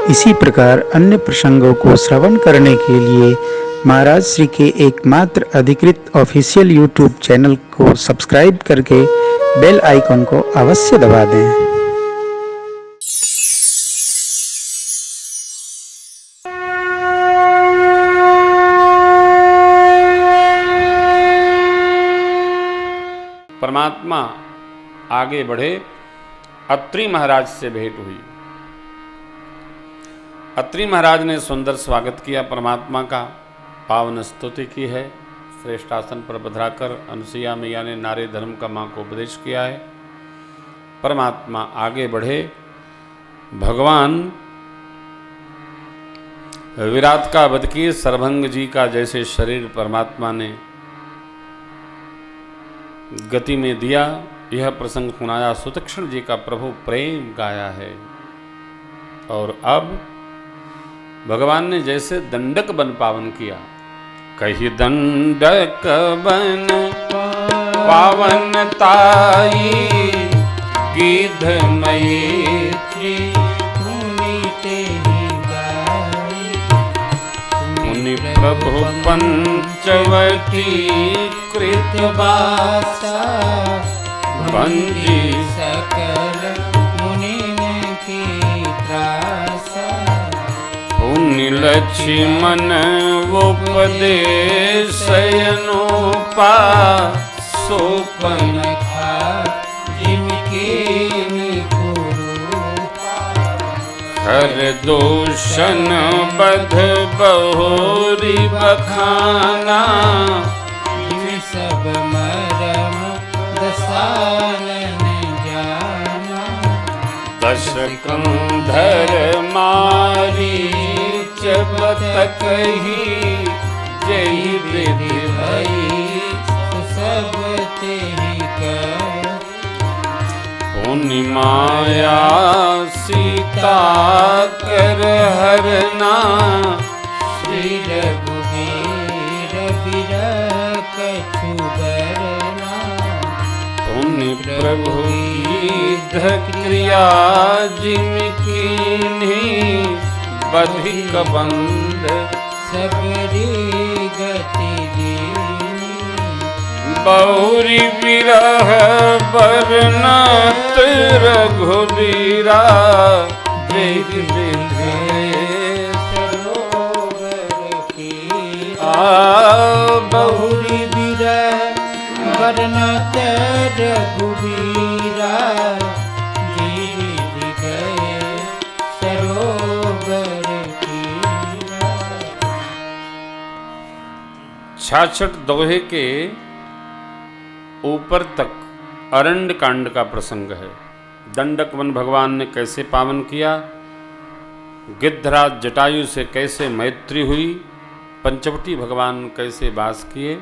इसी प्रकार अन्य प्रसंगों को श्रवण करने के लिए महाराज श्री के एकमात्र अधिकृत ऑफिशियल यूट्यूब चैनल को सब्सक्राइब करके बेल आइकन को अवश्य दबा दें। परमात्मा आगे बढ़े। अत्रि महाराज से भेंट हुई। अत्रि महाराज ने सुंदर स्वागत किया परमात्मा का, पावन स्तुति की है। श्रेष्ठ आसन पर बधराकर अनुसुईया मैया ने नारी धर्म का मां को उपदेश किया है। परमात्मा आगे बढ़े। भगवान विराट का वध किए। सरभंग जी का जैसे शरीर परमात्मा ने गति में दिया, यह प्रसंग सुनाया। सुतीक्ष्ण जी का प्रभु प्रेम गाया है। और अब भगवान ने जैसे दंडक बन पावन किया। कही दंडक बन पावन ताई गिद्ध मैत्री मुनि प्रभु पंचवटी कृतवासा बंदी सकल मुनि की त्रासा पुण्य लक्ष्मण उपदेशयनोपा सोपन खा जिनकी हर दोषण बध बहुरी बखाना सब मरम दसानन जाना दश कंधर मारी चबतक ही जय विधि भई सब तेहि कर पुनि माया सीता कर हरना श्री रघुवीर बिरह कछु बरना पुनि प्रभु युद्ध क्रिया जिनकी बधिक बंध सबरी गति दीनी बहुरी विरह बरनत रघुबीरा देख सरोवर की बहुरी बिरह बरनत रघुबीरा जीवित गए सरोवर तीरा। 66 दोहे के ऊपर तक अरण्य कांड का प्रसंग है। दंडक वन भगवान ने कैसे पावन किया, गिद्धराज जटायु से कैसे मैत्री हुई, पंचवटी भगवान कैसे वास किए,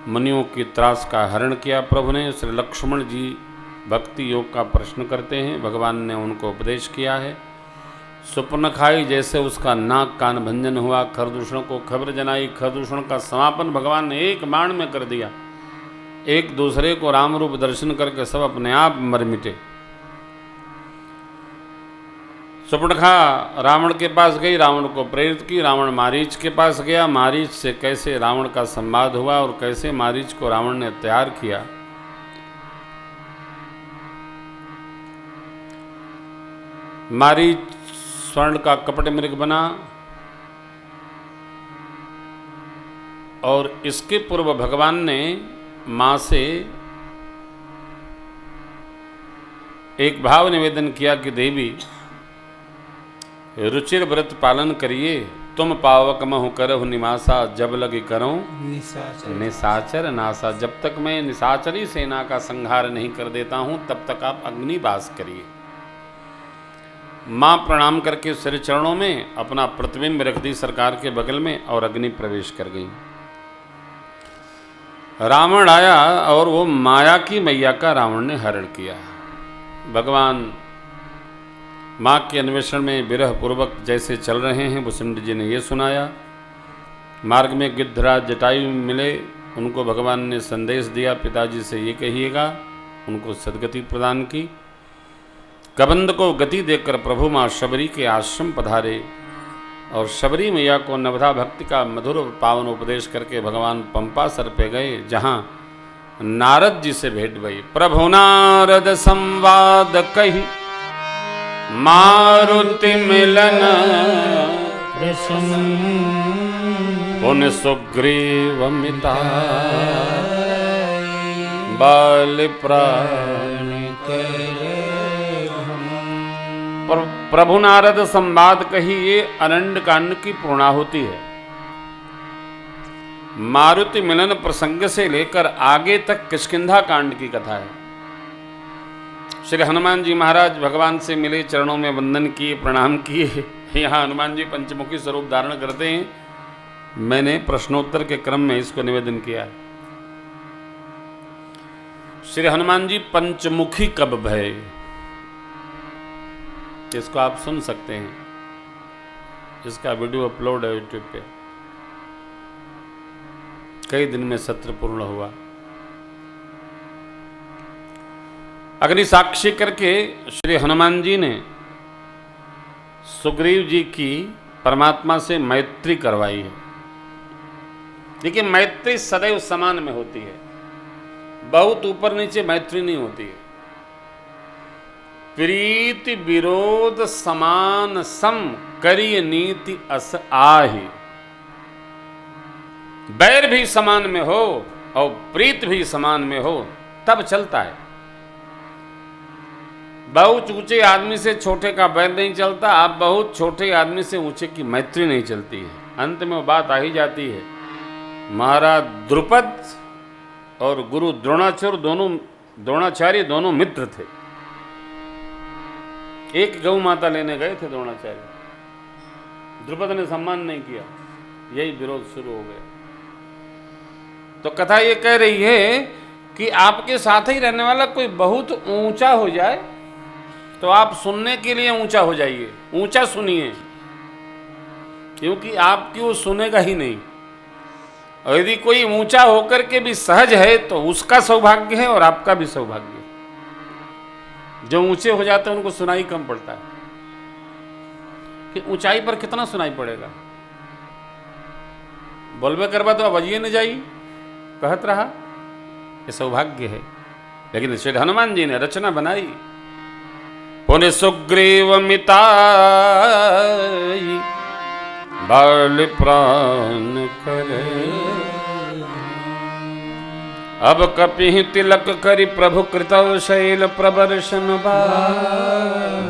मुनियों की त्रास का हरण किया प्रभु ने। श्री लक्ष्मण जी भक्ति योग का प्रश्न करते हैं, भगवान ने उनको उपदेश किया है। सुपन खाई जैसे उसका नाक कान भंजन हुआ, खरदूषण को खबर जनाई, खरदूषण का समापन भगवान ने एक बाण में कर दिया। एक दूसरे को राम रूप दर्शन करके सब अपने आप मर मिटे। सुपर्णखा रावण के पास गई, रावण को प्रेरित की। रावण मारीच के पास गया, मारीच से कैसे रावण का संवाद हुआ और कैसे मारीच को रावण ने तैयार किया। मारीच स्वर्ण का कपट मृग बना और इसके पूर्व भगवान ने मां से एक भाव निवेदन किया कि देवी रुचिर व्रत पालन करिए, तुम पावक महु करहु निवासा, जब लगे करो निशाचर नासा। जब तक मैं निशाचरी सेना का संहार नहीं कर देता हूं तब तक आप अग्निवास करिए। मां प्रणाम करके सिर चरणों में अपना प्रतिबिंब रख दी सरकार के बगल में और अग्नि प्रवेश कर गई। रावण आया और वो माया की मैया का रावण ने हरण किया। भगवान माँ के अन्वेषण में विरह पूर्वक जैसे चल रहे हैं, वसुंधरा जी ने ये सुनाया। मार्ग में गिद्धराज जटायु मिले, उनको भगवान ने संदेश दिया, पिताजी से ये कहिएगा, उनको सदगति प्रदान की। कबंध को गति देकर प्रभु माँ शबरी के आश्रम पधारे और शबरी मैया को नवधा भक्ति का मधुर पावन उपदेश करके भगवान पंपासर पे गए, जहाँ नारद जी से भेंट भई। प्रभु नारद संवाद कही मारुति मिलन पुन सुग्रीव मिता बाल प्राण प्रभु नारद संवाद कही, ये अरण्य कांड की पूर्णाहुति है। मारुति मिलन प्रसंग से लेकर आगे तक किष्किंधा कांड की कथा है। श्री हनुमान जी महाराज भगवान से मिले, चरणों में वंदन किए, प्रणाम किए। यहाँ हनुमान जी पंचमुखी स्वरूप धारण करते हैं। मैंने प्रश्नोत्तर के क्रम में इसको निवेदन किया है। श्री हनुमान जी पंचमुखी कब भय, इसको आप सुन सकते हैं। इसका वीडियो अपलोड है यूट्यूब पे। कई दिन में सत्र पूर्ण हुआ। अग्नि साक्षी करके श्री हनुमान जी ने सुग्रीव जी की परमात्मा से मैत्री करवाई है। देखिए, मैत्री सदैव समान में होती है, बहुत ऊपर नीचे मैत्री नहीं होती है। प्रीति विरोध समान सम करिय नीति अस आहि। बैर भी समान में हो और प्रीत भी समान में हो तब चलता है। बहुत ऊंचे आदमी से छोटे का बैर नहीं चलता, आप बहुत छोटे आदमी से ऊंचे की मैत्री नहीं चलती है। अंत में वो बात आ ही जाती है। महाराज द्रुपद और गुरु द्रोणाचार्य दोनों मित्र थे। एक गौ माता लेने गए थे द्रोणाचार्य, द्रुपद ने सम्मान नहीं किया, यही विरोध शुरू हो गया। तो कथा ये कह रही है कि आपके साथ ही रहने वाला कोई बहुत ऊंचा हो जाए तो आप सुनने के लिए ऊंचा हो जाइए, ऊंचा सुनिए, क्योंकि आपकी वो सुनेगा ही नहीं। और यदि कोई ऊंचा होकर के भी सहज है तो उसका सौभाग्य है और आपका भी सौभाग्य है। जो ऊंचे हो जाते हैं उनको सुनाई कम पड़ता है, कि ऊंचाई पर कितना सुनाई पड़ेगा। बोलबे करबा तो अवजिए न जाई, कहत रहा, ये सौभाग्य है। लेकिन श्री हनुमान जी ने रचना बनाई। पुण्य सुग्रीव मिताई बाल प्राण करे, अब कपिहि तिलक करि प्रभु कृतौ शैल प्रवर्षन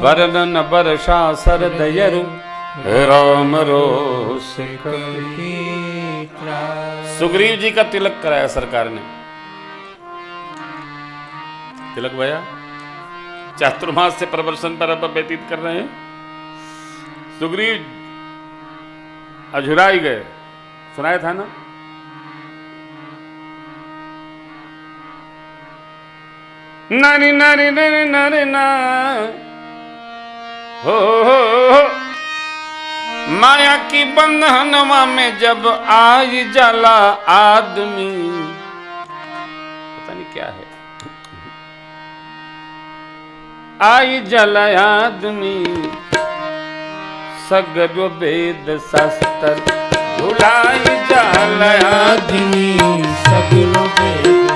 वर्णन वर्षा सर दयरु राम रोष। सुग्रीव जी का तिलक कराया सरकार ने। तिलक भैया चातुर्मास से प्रवर्षन पर अब व्यतीत कर रहे हैं। सुग्रीव अझुराई गए, सुनाया था ना। नारी नारी नारी नारी ना हो माया की बंधनवा में जब आई जाला आदमी, पता नहीं क्या है, आई जाला आदमी सगरो वेद शास्त्र भुलाई जाला आदमी सगरो वेद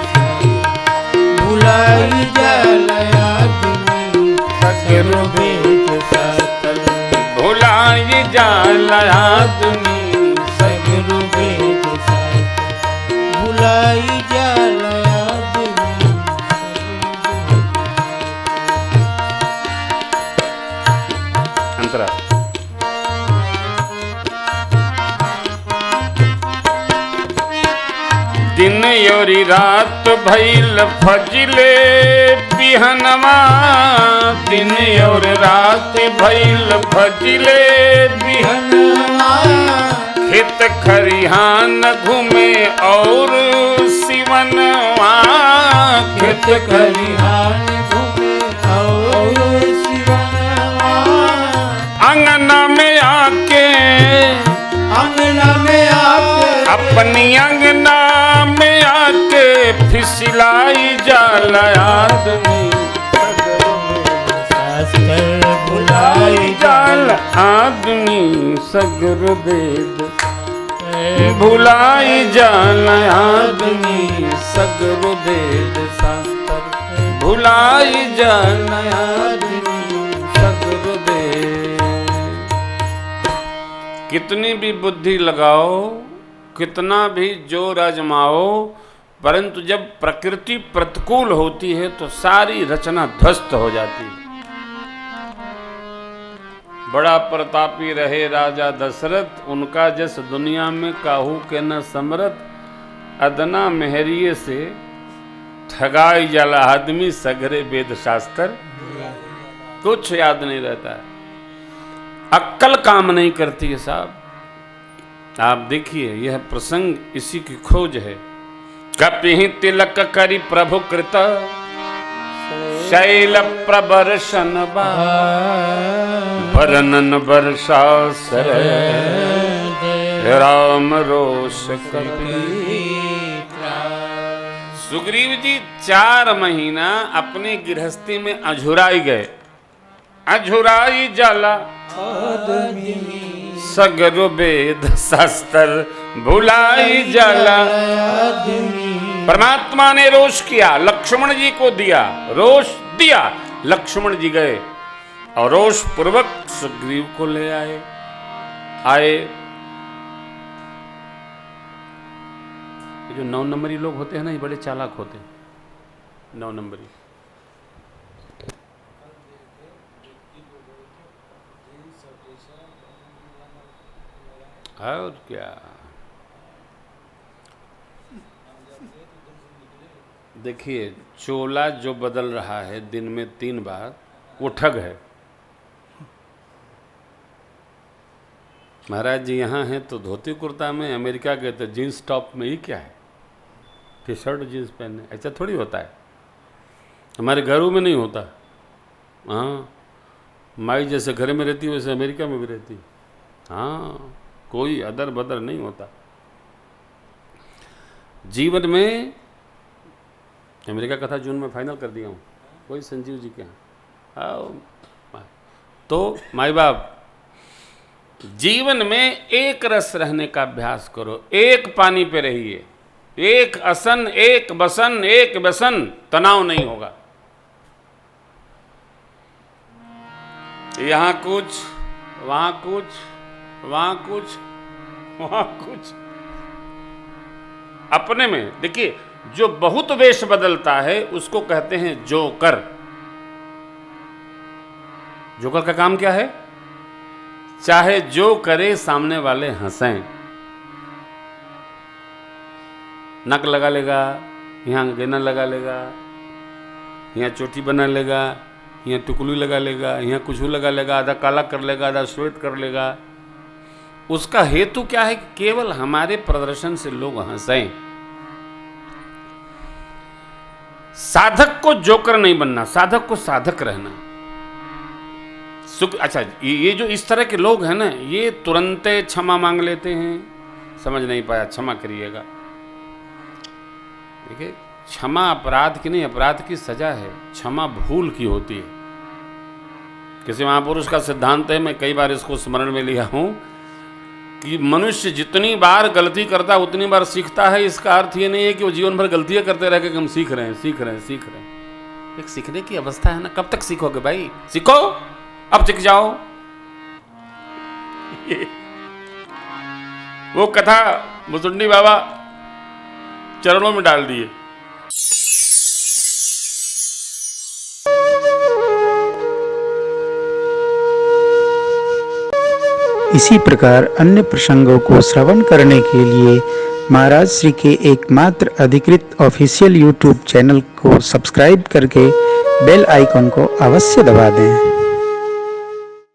भुलाई जाला आदमी सगरो वेद शास्त्र भुलाई जाला आदमी सगरो वेद शास्त्र भुलाई जाला आदमी। अंतरा दिन योरी रात भइल फजिले बिहनवा, दिन और रात भइल फजिले बिहनवा, खेत खरिहान घूमे और सिवनवा, खेत खरिहान घूमे और सिवनवा, अंगना में आके अपनी अंगना में आके फिसलाई जाला आदमी शास्त्र भुलाई जाल आदमी सगर वेद भुलाई जाल आदमी सगर वेद शास्त्र भुलाई जाल आदमी सगर वेद। कितनी भी बुद्धि लगाओ, कितना भी जोर आजमाओ, परंतु जब प्रकृति प्रतिकूल होती है तो सारी रचना ध्वस्त हो जाती है। बड़ा प्रतापी रहे राजा दशरथ, उनका जस दुनिया में काहू के न समरथ, अदना मेहरिये से ठगाई जाला आदमी सगरे वेद शास्त्र। कुछ याद नहीं रहता है, अक्ल काम नहीं करती है साहब। आप देखिए यह प्रसंग इसी की खोज है। कपिहि तिलक करि प्रभु कृत शैल प्रबर्शन भरनन वर्षा सर राम रोष सुग्रीव जी 4 महीना अपनी गृहस्थी में अझुराई गए। अझुराई जाला सगर वेद शास्त्र भुलाई जाला। परमात्मा ने रोष किया, लक्ष्मण जी को दिया, रोष दिया, लक्ष्मण जी गए और रोष पूर्वक सुग्रीव को ले आए। जो 9 नंबरी लोग होते हैं ना, ये बड़े चालाक होते हैं। 9 नंबरी और क्या, देखिए चोला जो बदल रहा है दिन में 3 बार, वो ठग है। महाराज जी यहाँ हैं तो धोती कुर्ता में, अमेरिका गए तो जीन्स टॉप में, ही क्या है, टी शर्ट जीन्स पहने, ऐसा थोड़ी होता है। हमारे घरों में नहीं होता। हाँ, माई जैसे घर में रहती है वैसे अमेरिका में भी रहती है। हाँ, कोई अदर बदर नहीं होता जीवन में। अमेरिका का था जून में फाइनल कर दिया हूँ, कोई संजीव जी के यहाँ आओ। तो माई बाप, जीवन में एक रस रहने का अभ्यास करो, एक पानी पे रहिए, एक असन, एक बसन, एक व्यसन, तनाव नहीं होगा। यहाँ कुछ, वहाँ कुछ, वहाँ कुछ, वहाँ कुछ, अपने में। देखिए जो बहुत वेश बदलता है उसको कहते हैं जोकर। जोकर का काम क्या है? चाहे जो करे सामने वाले हंसें। नक लगा लेगा, यहाँ गहना लगा लेगा, यहाँ चोटी बना लेगा, यहाँ टुकली लगा लेगा, यहाँ कुछ लगा लेगा, आधा काला कर लेगा, आधा श्वेत कर लेगा। उसका हेतु क्या है? केवल हमारे प्रदर्शन से लोग हंसें। साधक को जोकर नहीं बनना, साधक को साधक रहना। अच्छा, ये जो इस तरह के लोग हैं ना, ये तुरंत क्षमा मांग लेते हैं। समझ नहीं पाया, क्षमा करिएगा। देखिए, क्षमा अपराध की नहीं, अपराध की सजा है। क्षमा भूल की होती है। किसी महापुरुष का सिद्धांत है, मैं कई बार इसको स्मरण में लिया हूं, कि मनुष्य जितनी बार गलती करता है उतनी बार सीखता है। इसका अर्थ ये नहीं है कि वो जीवन भर गलतियां करते रह के हम सीख रहे हैं, सीख रहे हैं, सीख रहे हैं। एक सीखने की अवस्था है ना। कब तक सीखोगे भाई? सीखो, अब सीख जाओ। वो कथा मुसुंडी बाबा चरणों में डाल दिए। इसी प्रकार अन्य प्रसंगों को श्रवण करने के लिए महाराज श्री के एकमात्र अधिकृत ऑफिशियल YouTube चैनल को सब्सक्राइब करके बेल आइकन को अवश्य दबा दें।